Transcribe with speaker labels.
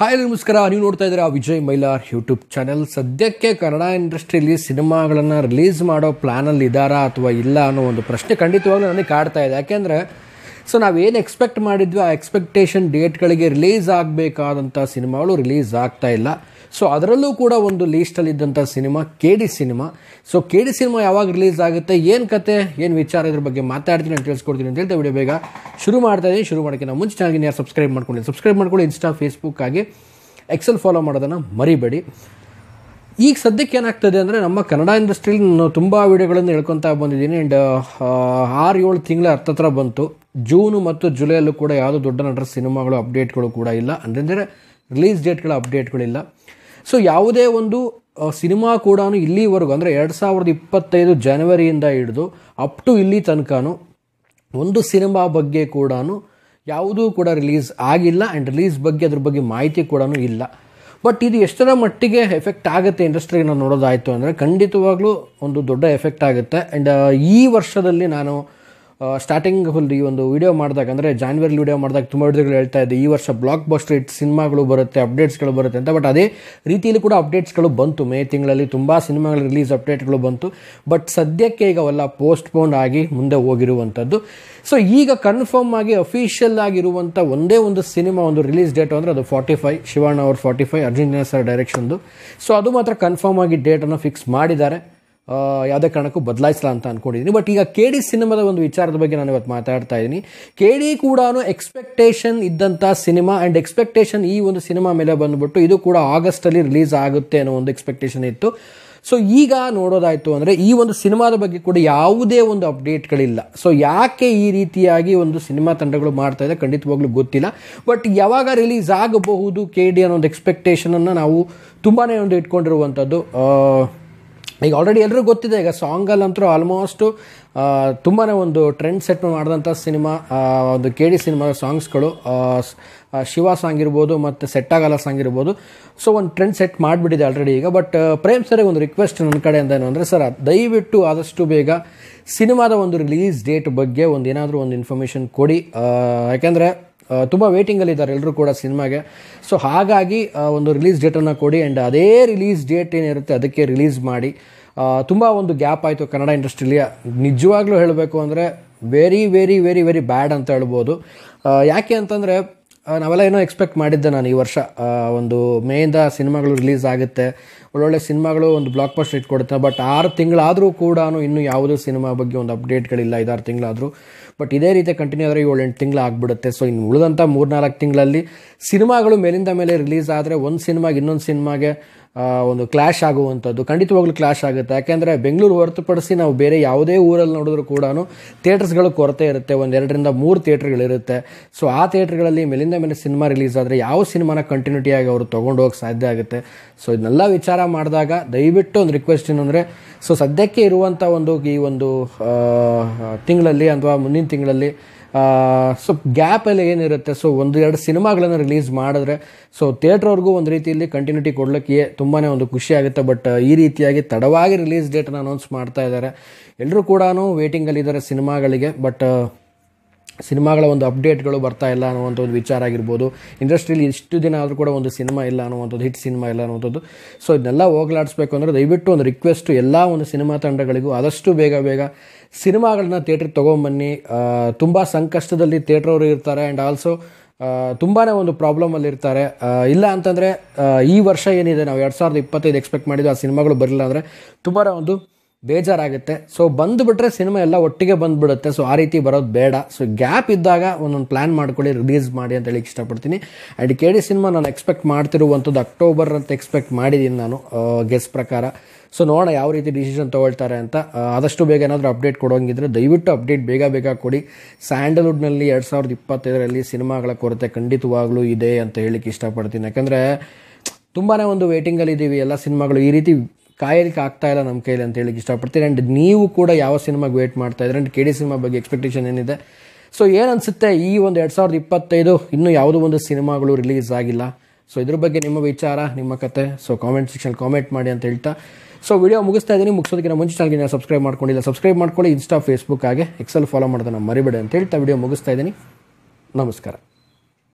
Speaker 1: Hi ನಮಸ್ಕಾರ, ನೀವು ನೋಡ್ತಾ ಇದ್ದೀರಾ ವಿಜಯ್ ಮೈಲಾರ್ ಯೂಟ್ಯೂಬ್ ಚಾನೆಲ್. ಸದ್ಯಕ್ಕೆ ಕನ್ನಡ ಇಂಡಸ್ಟ್ರಿಯಲ್ಲಿ ಸಿನಿಮಾಗಳನ್ನು ರಿಲೀಸ್ ಮಾಡೋ ಪ್ಲ್ಯಾನಲ್ಲಿ ಇದ್ದಾರಾ ಅಥವಾ ಇಲ್ಲ ಅನ್ನೋ ಒಂದು ಪ್ರಶ್ನೆ ಖಂಡಿತವಾಗ್ಲೂ ನನಗೆ ಕಾಡ್ತಾ ಇದೆ. ಯಾಕೆಂದರೆ ನಾವೇನು ಎಕ್ಸ್ಪೆಕ್ಟ್ ಮಾಡಿದ್ವಿ ಆ ಎಕ್ಸ್ಪೆಕ್ಟೇಷನ್ ಡೇಟ್ಗಳಿಗೆ ರಿಲೀಸ್ ಆಗಬೇಕಾದಂಥ ಸಿನಿಮಾಗಳು ರಿಲೀಸ್ ಆಗ್ತಾ ಇಲ್ಲ. ಅದರಲ್ಲೂ ಕೂಡ ಒಂದು ಲೀಸ್ಟಲ್ಲಿದ್ದಂಥ cinema KD cinema. KD cinema ಯಾವಾಗ ರಿಲೀಸ್ ಆಗುತ್ತೆ, ಏನು ಕತೆ, ಏನು ವಿಚಾರ, ಇದ್ರ ಬಗ್ಗೆ ಮಾತಾಡ್ತೀನಿ ಅಂತ ತಿಳಿಸ್ಕೊಡ್ತೀನಿ ಅಂತ ಹೇಳ್ತಾ ವಿಡಿಯೋ ಬೇಗ ಶುರು ಮಾಡ್ತಾ ಇದ್ದೀನಿ. ಶುರು ಮಾಡೋಕ್ಕೆ ನಾವು ಮುಂಚೆ ಚಾನಲ್ಗೆ ಯಾರು ಸಬ್ಸ್ಕ್ರೈಬ್ ಮಾಡ್ಕೊಳ್ಳಿ. ಇನ್ಸ್ಟಾ, ಫೇಸ್ಬುಕ್ ಆಗಿ ಎಕ್ಸೆಲ್ ಫಾಲೋ ಮಾಡೋದನ್ನು ಮರಿಬೇಡಿ. ಈಗ ಸದ್ಯಕ್ಕೆ ಏನಾಗ್ತದೆ ಅಂದರೆ, ನಮ್ಮ ಕನ್ನಡ ಇಂಡಸ್ಟ್ರಿಯಲ್ಲಿ ನಾನು ತುಂಬ ವಿಡಿಯೋಗಳನ್ನು ಹೇಳ್ಕೊತಾ ಬಂದಿದ್ದೀನಿ. ಆ್ಯಂಡ್ 6-7 ತಿಂಗಳ ಹತ್ತತ್ರ ಬಂತು. ಜೂನು ಮತ್ತು ಜುಲೈಯಲ್ಲೂ ಕೂಡ ಯಾವುದೋ ದೊಡ್ಡ ನಟರ ಸಿನಿಮಾಗಳು ಅಪ್ಡೇಟ್ಗಳು ಕೂಡ ಇಲ್ಲ, ಅಂದರೆ ರಿಲೀಸ್ ಡೇಟ್ಗಳ ಅಪ್ಡೇಟ್ಗಳಿಲ್ಲ. ಯಾವುದೇ ಒಂದು ಸಿನಿಮಾ ಕೂಡ ಇಲ್ಲಿವರೆಗೂ ಅಂದರೆ 2025 ಜನವರಿಯಿಂದ ಹಿಡಿದು ಅಪ್ ಟು ಇಲ್ಲಿ ತನಕನೂ ಒಂದು ಸಿನಿಮಾ ಬಗ್ಗೆ ಕೂಡ ಯಾವುದೂ ಕೂಡ ರಿಲೀಸ್ ಆಗಿಲ್ಲ. ಆ್ಯಂಡ್ ರಿಲೀಸ್ ಬಗ್ಗೆ ಅದ್ರ ಬಗ್ಗೆ ಮಾಹಿತಿ ಕೂಡ ಇಲ್ಲ. ಬಟ್ ಇದು ಎಷ್ಟರ ಮಟ್ಟಿಗೆ ಎಫೆಕ್ಟ್ ಆಗುತ್ತೆ ಇಂಡಸ್ಟ್ರಿಗೆ ನಾವು ನೋಡೋದಾಯಿತು ಅಂದರೆ, ಖಂಡಿತವಾಗ್ಲೂ ಒಂದು ದೊಡ್ಡ ಎಫೆಕ್ಟ್ ಆಗುತ್ತೆ. ಆ್ಯಂಡ್ ಈ ವರ್ಷದಲ್ಲಿ ನಾನು ಸ್ಟಾರ್ಟಿಂಗ್ ಈ ಒಂದು ವಿಡಿಯೋ ಮಾಡಿದಾಗ, ಅಂದರೆ ಜಾನ್ವರಿಲಿ ವಿಡಿಯೋ ಮಾಡಿದಾಗ ತುಂಬ ವಿಡಿಯೋಗಳು ಹೇಳ್ತಾ ಇದ್ದೆ, ಈ ವರ್ಷ ಬ್ಲಾಕ್ ಬಸ್ಟರ್ ಹಿಟ್ ಸಿನಿಮಾಗಳು ಬರುತ್ತೆ, ಅಪ್ಡೇಟ್ಸ್ಗಳು ಬರುತ್ತೆ ಅಂತ. ಬಟ್ ಅದೇ ರೀತಿಯಲ್ಲಿ ಕೂಡ ಅಪ್ಡೇಟ್ಸ್ಗಳು ಬಂತು. ಮೇ ತಿಂಗಳಲ್ಲಿ ತುಂಬ ಸಿನಿಮಾಗಳ ರಿಲೀಸ್ ಅಪ್ಡೇಟ್ಗಳು ಬಂತು. ಬಟ್ ಸದ್ಯಕ್ಕೆ ಈಗ ಅವೆಲ್ಲ ಪೋಸ್ಟ್ಪೋನ್ ಆಗಿ ಮುಂದೆ ಹೋಗಿರುವಂಥದ್ದು. ಈಗ ಕನ್ಫರ್ಮ್ ಆಗಿ ಅಫಿಷಿಯಲ್ ಆಗಿರುವಂಥ ಒಂದೇ ಒಂದು ಸಿನಿಮಾ ಒಂದು ರಿಲೀಸ್ ಡೇಟ್ ಅಂದರೆ ಅದು 45, ಶಿವಣ್ಣ ಅವ್ರ 45, ಅರ್ಜುನ್ ಸರ್ ಡೈರೆಕ್ಷನ್ದು. ಅದು ಮಾತ್ರ ಕನ್ಫರ್ಮ್ ಆಗಿ ಡೇಟನ್ನು ಫಿಕ್ಸ್ ಮಾಡಿದ್ದಾರೆ. ಯಾವುದೇ ಕಾರಣಕ್ಕೂ ಬದಲಾಯಿಸಲ್ಲ ಅಂತ ಅಂದ್ಕೊಂಡಿದ್ದೀನಿ. ಬಟ್ ಈಗ KD ಸಿನಿಮಾದ ಒಂದು ವಿಚಾರದ ಬಗ್ಗೆ ನಾನು ಇವತ್ತು ಮಾತಾಡ್ತಾ ಇದ್ದೀನಿ. KD ಕೂಡ ಎಕ್ಸ್ಪೆಕ್ಟೇಷನ್ ಇದ್ದಂಥ ಸಿನಿಮಾ. ಆ್ಯಂಡ್ ಎಕ್ಸ್ಪೆಕ್ಟೇಷನ್ ಈ ಒಂದು ಸಿನಿಮಾ ಮೇಲೆ ಬಂದುಬಿಟ್ಟು ಇದು ಕೂಡ ಆಗಸ್ಟಲ್ಲಿ ರಿಲೀಸ್ ಆಗುತ್ತೆ ಅನ್ನೋ ಒಂದು ಎಕ್ಸ್ಪೆಕ್ಟೇಷನ್ ಇತ್ತು. ಈಗ ನೋಡೋದಾಯಿತು ಅಂದರೆ, ಈ ಒಂದು ಸಿನಿಮಾದ ಬಗ್ಗೆ ಕೂಡ ಯಾವುದೇ ಒಂದು ಅಪ್ಡೇಟ್ಗಳಿಲ್ಲ. ಯಾಕೆ ಈ ರೀತಿಯಾಗಿ ಒಂದು ಸಿನಿಮಾ ತಂಡಗಳು ಮಾಡ್ತಾ ಇದೆ ಖಂಡಿತವಾಗ್ಲೂ ಗೊತ್ತಿಲ್ಲ. ಬಟ್ ಯಾವಾಗ ರಿಲೀಸ್ ಆಗಬಹುದು KD ಅನ್ನೋ ಒಂದು ಎಕ್ಸ್ಪೆಕ್ಟೇಷನನ್ನು ನಾವು ತುಂಬಾ ಒಂದು ಇಟ್ಕೊಂಡಿರುವಂಥದ್ದು. ಈಗ ಆಲ್ರೆಡಿ ಎಲ್ಲರಿಗೂ ಗೊತ್ತಿದೆ. ಈಗ ಸಾಂಗಲ್ಲಂತೂ ಆಲ್ಮೋಸ್ಟು ತುಂಬಾ ಒಂದು ಟ್ರೆಂಡ್ ಸೆಟ್ ಮಾಡಿದಂಥ ಸಿನಿಮಾ ಒಂದು KD ಸಿನಿಮಾದ ಸಾಂಗ್ಸ್ಗಳು. ಶಿವ ಸಾಂಗ್ ಇರ್ಬೋದು ಮತ್ತು ಸೆಟ್ಟಾಗಲ್ಲ ಸಾಂಗ್ ಇರ್ಬೋದು. ಒಂದು ಟ್ರೆಂಡ್ ಸೆಟ್ ಮಾಡಿಬಿಟ್ಟಿದೆ ಆಲ್ರೆಡಿ ಈಗ. ಬಟ್ ಪ್ರೇಮ್ ಸರಿಗೆ ಒಂದು ರಿಕ್ವೆಸ್ಟ್ ನನ್ನ ಕಡೆಯಿಂದ ಏನು ಅಂದರೆ, ಸರ್ ದಯವಿಟ್ಟು ಆದಷ್ಟು ಬೇಗ ಸಿನಿಮಾದ ಒಂದು ರಿಲೀಸ್ ಡೇಟ್ ಬಗ್ಗೆ ಏನಾದರೂ ಒಂದು ಇನ್ಫಾರ್ಮೇಷನ್ ಕೊಡಿ. ಯಾಕೆಂದರೆ ತುಂಬ ವೇಟಿಂಗಲ್ಲಿದ್ದಾರೆ ಎಲ್ಲರೂ ಕೂಡ ಸಿನಿಮಾಗೆ. ಹಾಗಾಗಿ ಒಂದು ರಿಲೀಸ್ ಡೇಟನ್ನು ಕೊಡಿ. ಆ್ಯಂಡ್ ಅದೇ ರಿಲೀಸ್ ಡೇಟ್ ಏನಿರುತ್ತೆ ಅದಕ್ಕೆ ರಿಲೀಸ್ ಮಾಡಿ. ತುಂಬ ಒಂದು ಗ್ಯಾಪ್ ಆಯಿತು ಕನ್ನಡ ಇಂಡಸ್ಟ್ರಿಲಿ. ನಿಜವಾಗ್ಲೂ ಹೇಳಬೇಕು ಅಂದರೆ very very very very bad ಅಂತ ಹೇಳ್ಬೋದು. ಯಾಕೆ ಅಂತಂದರೆ, ನಾವೆಲ್ಲ ಏನೋ ಎಕ್ಸ್ಪೆಕ್ಟ್ ಮಾಡಿದ್ದೆ ನಾನು ಈ ವರ್ಷ ಒಂದು ಮೇಯಿಂದ ಸಿನಿಮಾಗಳು ರಿಲೀಸ್ ಆಗುತ್ತೆ, ಒಳ್ಳೊಳ್ಳೆ ಸಿನಿಮಾಗಳು ಒಂದು ಬ್ಲಾಕ್ ಬಸ್ಟರ್ ಹಿಟ್ ಕೊಡುತ್ತೆ. ಬಟ್ 6 ತಿಂಗಳಾದರೂ ಕೂಡ ಇನ್ನೂ ಯಾವುದೂ ಸಿನಿಮಾ ಬಗ್ಗೆ ಒಂದು ಅಪ್ಡೇಟ್ಗಳಿಲ್ಲ. 5-6 ತಿಂಗಳಾದರೂ. ಬಟ್ ಇದೇ ರೀತಿ ಕಂಟಿನ್ಯೂ ಆದರೆ 7-8 ತಿಂಗಳು ಆಗಿಬಿಡುತ್ತೆ. ಇನ್ನು ಉಳಿದಂಥ 3-4 ತಿಂಗಳಲ್ಲಿ ಸಿನಿಮಾಗಳು ಮೇಲಿಂದ ಮೇಲೆ ರಿಲೀಸ್ ಆದರೆ ಒಂದು ಸಿನಿಮಾಗೆ ಇನ್ನೊಂದು ಸಿನಿಮಾಗೆ ಒಂದು ಕ್ಲಾಶ್ ಆಗುವಂಥದ್ದು ಖಂಡಿತವಾಗ್ಲೂ ಕ್ಲಾಶ್ ಆಗುತ್ತೆ. ಯಾಕೆಂದರೆ ಬೆಂಗಳೂರು ಹೊರತುಪಡಿಸಿ ನಾವು ಬೇರೆ ಯಾವುದೇ ಊರಲ್ಲಿ ನೋಡಿದ್ರೂ ಕೂಡ ಥಿಯೇಟರ್ಸ್ಗಳು ಕೊರತೆ ಇರುತ್ತೆ. 1-2-3 ಥಿಯೇಟ್ರ್ಗಳಿರುತ್ತೆ. ಆ ಥಿಯೇಟ್ರ್ಗಳಲ್ಲಿ ಮೇಲಿಂದ ಮೇಲೆ ಸಿನಿಮಾ ರಿಲೀಸ್ ಆದರೆ ಯಾವ ಸಿನಿಮಾನ ಕಂಟಿನ್ಯೂಟಿಯಾಗಿ ಅವರು ತೊಗೊಂಡು ಹೋಗಕ್ಕೆ ಸಾಧ್ಯ ಆಗುತ್ತೆ. ಇದನ್ನೆಲ್ಲ ವಿಚಾರ ಮಾಡಿದಾಗ ದಯವಿಟ್ಟು ಒಂದು ರಿಕ್ವೆಸ್ಟ್ ಏನಂದರೆ, ಸದ್ಯಕ್ಕೆ ಇರುವಂಥ ಈ ಒಂದು ತಿಂಗಳಲ್ಲಿ ಅಥವಾ ಮುಂದಿನ ತಿಂಗಳಲ್ಲಿ ಗ್ಯಾಪಲ್ಲಿ ಏನಿರುತ್ತೆ 1-2 ಸಿನಿಮಾಗಳನ್ನು ರಿಲೀಸ್ ಮಾಡಿದ್ರೆ ಥಿಯೇಟ್ರವ್ರಿಗೂ ಒಂದು ರೀತಿಯಲ್ಲಿ ಕಂಟಿನ್ಯೂಟಿ ಕೊಡಲಿಕ್ಕೆ ತುಂಬಾ ಒಂದು ಖುಷಿ ಆಗುತ್ತೆ. ಬಟ್ ಈ ರೀತಿಯಾಗಿ ತಡವಾಗಿ ರಿಲೀಸ್ ಡೇಟನ್ನು ಅನೌನ್ಸ್ ಮಾಡ್ತಾ ಇದ್ದಾರೆ. ಎಲ್ಲರೂ ಕೂಡ ವೇಟಿಂಗಲ್ಲಿದ್ದಾರೆ ಸಿನಿಮಾಗಳಿಗೆ. ಬಟ್ ಸಿನಿಮಾಗಳ ಒಂದು ಅಪ್ಡೇಟ್ಗಳು ಬರ್ತಾ ಇಲ್ಲ ಅನ್ನುವಂಥ ಒಂದು ವಿಚಾರ ಆಗಿರ್ಬೋದು. ಇಂಡಸ್ಟ್ರಿಯಲ್ಲಿ ಇಷ್ಟು ದಿನ ಆದರೂ ಕೂಡ ಒಂದು ಸಿನಿಮಾ ಇಲ್ಲ ಅನ್ನುವಂಥದ್ದು, ಹಿಟ್ ಸಿನಿಮಾ ಇಲ್ಲ ಅನ್ನುವಂಥದ್ದು. ಇದನ್ನೆಲ್ಲ ಹೋಗಲಾಡಿಸ್ಬೇಕು ಅಂದರೆ ದಯವಿಟ್ಟು ಒಂದು ರಿಕ್ವೆಸ್ಟು ಎಲ್ಲ ಒಂದು ಸಿನಿಮಾ ತಂಡಗಳಿಗೂ ಆದಷ್ಟು ಬೇಗ ಸಿನಿಮಾಗಳನ್ನ ಥಿಯೇಟ್ರಿಗೆ ತೊಗೊಂಬನ್ನಿ. ತುಂಬ ಸಂಕಷ್ಟದಲ್ಲಿ ಥಿಯೇಟ್ರವರು ಇರ್ತಾರೆ. ಆ್ಯಂಡ್ ಆಲ್ಸೋ ತುಂಬಾ ಒಂದು ಪ್ರಾಬ್ಲಮಲ್ಲಿ ಇರ್ತಾರೆ. ಇಲ್ಲ ಅಂತಂದರೆ ಈ ವರ್ಷ ಏನಿದೆ ನಾವು 2025 ಎಕ್ಸ್ಪೆಕ್ಟ್ ಮಾಡಿದ್ದು, ಆ ಸಿನಿಮಾಗಳು ಬರಲಿಲ್ಲ ಅಂದರೆ ತುಂಬಾ ಒಂದು ಬೇಜಾರಾಗುತ್ತೆ. ಬಂದುಬಿಟ್ರೆ ಸಿನಿಮಾ ಎಲ್ಲ ಒಟ್ಟಿಗೆ ಬಂದುಬಿಡುತ್ತೆ. ಆ ರೀತಿ ಬರೋದು ಬೇಡ. ಗ್ಯಾಪ್ ಇದ್ದಾಗ ಒಂದೊಂದು ಪ್ಲ್ಯಾನ್ ಮಾಡ್ಕೊಳ್ಳಿ, ರಿಲೀಸ್ ಮಾಡಿ ಅಂತ ಹೇಳಿ ಇಷ್ಟಪಡ್ತೀನಿ. ಆ್ಯಂಡ್ KD ಸಿನಿಮಾ ನಾನು ಎಕ್ಸ್ಪೆಕ್ಟ್ ಮಾಡ್ತಿರುವಂಥದ್ದು ಅಕ್ಟೋಬರ್ ಅಂತ ಎಕ್ಸ್ಪೆಕ್ಟ್ ಮಾಡಿದ್ದೀನಿ ನಾನು ಗೆಸ್ ಪ್ರಕಾರ. ನೋಡೋಣ ಯಾವ ರೀತಿ ಡಿಸಿಷನ್ ತೊಗೊಳ್ತಾರೆ ಅಂತ. ಆದಷ್ಟು ಬೇಗ ಏನಾದರೂ ಅಪ್ಡೇಟ್ ಕೊಡೋಂಗಿದ್ರೆ ದಯವಿಟ್ಟು ಅಪ್ಡೇಟ್ ಬೇಗ ಕೊಡಿ. ಸ್ಯಾಂಡಲ್ವುಡ್ನಲ್ಲಿ 2025ರಲ್ಲಿ ಸಿನಿಮಾಗಳ ಕೊರತೆ ಖಂಡಿತವಾಗ್ಲೂ ಇದೆ ಅಂತ ಹೇಳಿಕ್ಕೆ ಇಷ್ಟಪಡ್ತೀನಿ. ಯಾಕಂದರೆ ತುಂಬಾ ಒಂದು ವೇಟಿಂಗಲ್ಲಿದ್ದೀವಿ ಎಲ್ಲ ಸಿನಿಮಾಗಳು. ಈ ರೀತಿ ಕಾಯಲಿಕ್ಕೆ ಆಗ್ತಾ ಇಲ್ಲ ನಮ್ಮ ಕೈಲಿ ಅಂತ ಹೇಳಿಕ್ಕೆ ಇಷ್ಟಪಡ್ತೀನಿ. ಆ್ಯಂಡ್ ನೀವು ಕೂಡ ಯಾವ ಸಿನಿಮಾಗೆ ವೇಟ್ ಮಾಡ್ತಾ ಇದ್ರೆ, ಆ್ಯಂಡ್ KD ಸಿನಿಮಾ ಬಗ್ಗೆ ಎಕ್ಸ್ಪೆಕ್ಟೇಷನ್ ಏನಿದೆ, ಏನು ಅನಿಸುತ್ತೆ ಈ ಒಂದು 2025 ಇನ್ನೂ ಯಾವುದೋ ಒಂದು ಸಿನಿಮಾಗಳು ರಿಲೀಸ್ ಆಗಿಲ್ಲ. ಇದ್ರ ಬಗ್ಗೆ ನಿಮ್ಮ ವಿಚಾರ, ನಿಮ್ಮ ಕತೆ ಕಾಮೆಂಟ್ ಸೆಕ್ಷನ್ ಕಾಮೆಂಟ್ ಮಾಡಿ ಅಂತ ಹೇಳ್ತಾ ವಿಡಿಯೋ ಮುಗಿಸ್ತಾ ಇದ್ದೀನಿ. ಮುಗಿಸೋದಕ್ಕಿಂತ ಮುಂಚೆ ಚಾನಲ್ಗೆ ಸಬ್ಸ್ಕ್ರೈಬ್ ಮಾಡ್ಕೊಂಡಿಲ್ಲ, ಸಬ್ಸ್ಕ್ರೈಬ್ ಮಾಡ್ಕೊಳ್ಳಿ. ಇನ್ಸ್ಟಾ, ಫೇಸ್ಬುಕ್ ಹಾಗೆ ಎಕ್ಸೆಲ್ ಫಾಲೋ ಮಾಡೋದನ್ನು ಮರಿಬೇಡಿ ಅಂತ ಹೇಳ್ತಾ ವಿಡಿಯೋ ಮುಗಿಸ್ತಾ ಇದ್ದೀನಿ. ನಮಸ್ಕಾರ.